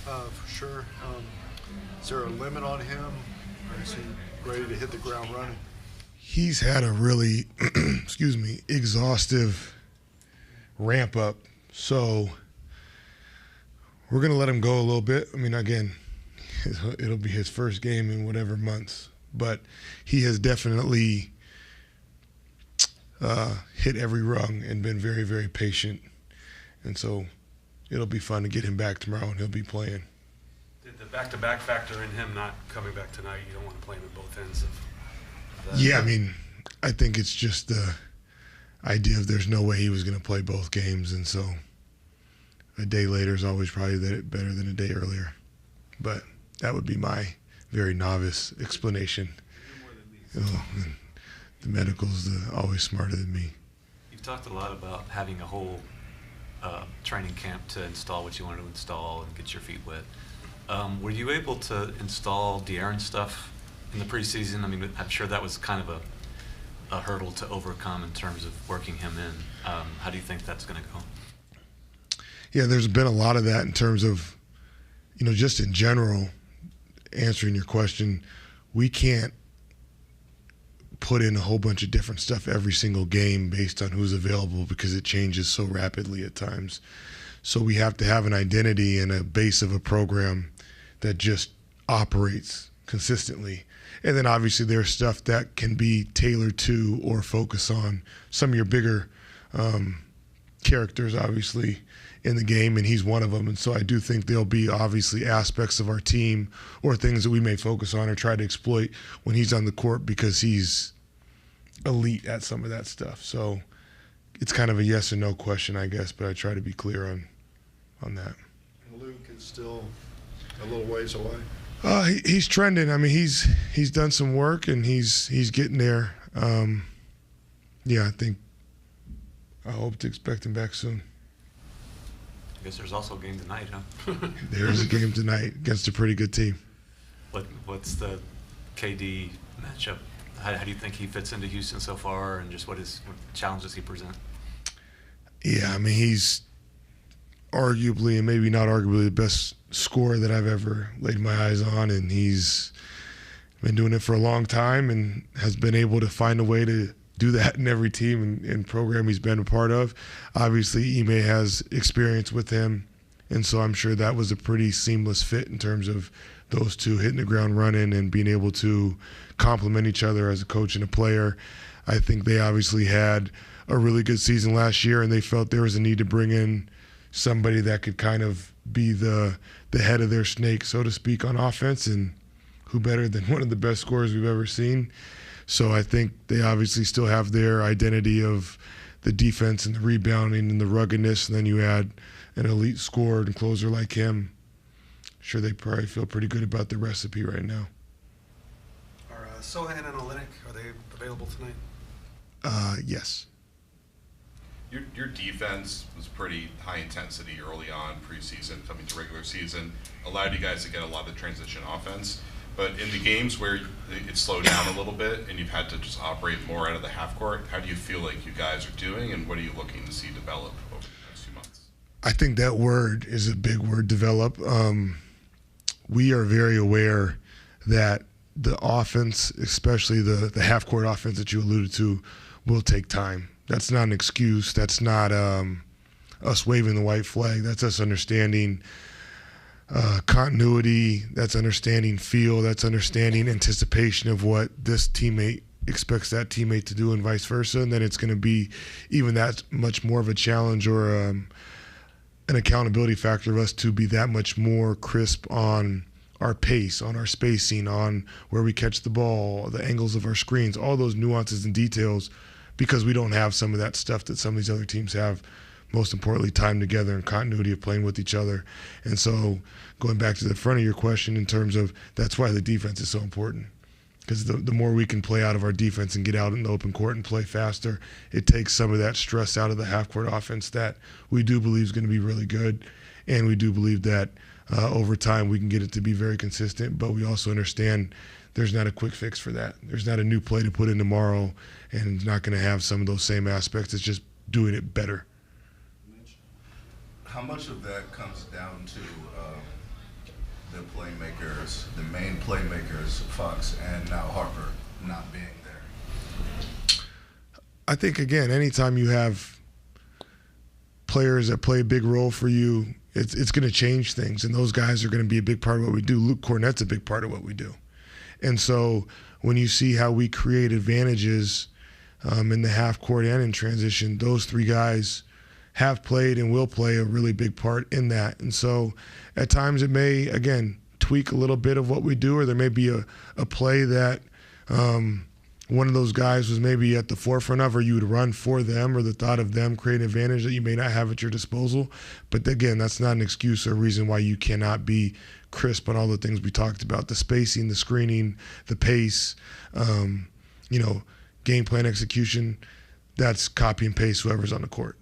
For sure. Is there a limit on him, or is he ready to hit the ground running? He's had a really, excuse me, exhaustive ramp up. So we're going to let him go a little bit. I mean, again, it'll be his first game in whatever months. But he has definitely hit every rung and been very, very patient. And so it'll be fun to get him back tomorrow, and he'll be playing. Did the back-to-back factor in him not coming back tonight? You don't want to play him at both ends of that. Yeah, I mean, I think it's just the idea of there's no way he was going to play both games, and so a day later is always probably better than a day earlier. But that would be my very novice explanation. The medical's always smarter than me. You've talked a lot about having a whole training camp to install what you wanted to install and get your feet wet. Were you able to install De'Aaron stuff in the preseason? I mean, I'm sure that was kind of a hurdle to overcome in terms of working him in. How do you think that's going to go? Yeah, there's been a lot of that in terms of, just in general, answering your question, we can't put in a whole bunch of different stuff every single game based on who's available because it changes so rapidly at times. So we have to have an identity and a base of a program that just operates consistently. And then obviously there's stuff that can be tailored to or focus on some of your bigger characters, obviously, in the game, and he's one of them. And so I do think there'll be obviously aspects of our team or things that we may focus on or try to exploit when he's on the court because he's elite at some of that stuff. So it's kind of a yes or no question, I guess, but I try to be clear on that. And Luke is still a little ways away. He's trending. I mean, he's done some work and he's getting there. Yeah, I hope to expect him back soon. I guess there's also a game tonight, huh? There is a game tonight against a pretty good team. What's the KD matchup? How do you think he fits into Houston so far, and just what challenges he present? Yeah, I mean, he's arguably, and maybe not arguably, the best scorer that I've ever laid my eyes on, and he's been doing it for a long time and has been able to find a way to do that in every team and program he's been a part of. Obviously, Ime has experience with him, and so I'm sure that was a pretty seamless fit in terms of those two hitting the ground running and being able to complement each other as a coach and a player. I think they obviously had a really good season last year, and they felt there was a need to bring in somebody that could kind of be the head of their snake, so to speak, on offense, and who better than one of the best scorers we've ever seen. So I think they obviously still have their identity of the defense and the rebounding and the ruggedness, and then you add an elite scorer and closer like him. Sure, they probably feel pretty good about the recipe right now. Are Sohan and Olynyk, are they available tonight? Yes. Your defense was pretty high intensity early on preseason, coming to regular season, allowed you guys to get a lot of transition offense. But in the games where it slowed down a little bit and you've had to just operate more out of the half court, how do you feel like you guys are doing, and what are you looking to see develop over the next few months? I think that word is a big word, develop. We are very aware that the offense, especially the half-court offense that you alluded to, will take time. That's not an excuse. That's not us waving the white flag. That's us understanding continuity. That's understanding feel. That's understanding anticipation of what this teammate expects that teammate to do and vice versa. And then it's going to be even that much more of a challenge or an accountability factor of us to be that much more crisp on our pace, on our spacing, on where we catch the ball, the angles of our screens, all those nuances and details, because we don't have some of that stuff that some of these other teams have. Most importantly, time together and continuity of playing with each other. And so going back to the front of your question in terms of that's why the defense is so important. Because the more we can play out of our defense and get out in the open court and play faster, it takes some of that stress out of the half-court offense that we do believe is going to be really good. And we do believe that over time we can get it to be very consistent. But we also understand there's not a quick fix for that. There's not a new play to put in tomorrow, and it's not going to have some of those same aspects. It's just doing it better. Mitch, how much of that comes down to the playmakers, the main playmakers, Fox and now Harper, not being there? I think, again, anytime you have players that play a big role for you, it's going to change things, and those guys are going to be a big part of what we do. Luke Cornett's a big part of what we do. And so when you see how we create advantages in the half court and in transition, those three guys have played and will play a really big part in that. And so at times it may, again, tweak a little bit of what we do, or there may be a play that one of those guys was maybe at the forefront of, or you would run for them, or the thought of them creating an advantage that you may not have at your disposal. But again, that's not an excuse or a reason why you cannot be crisp on all the things we talked about: the spacing, the screening, the pace, game plan execution. That's copy and paste whoever's on the court.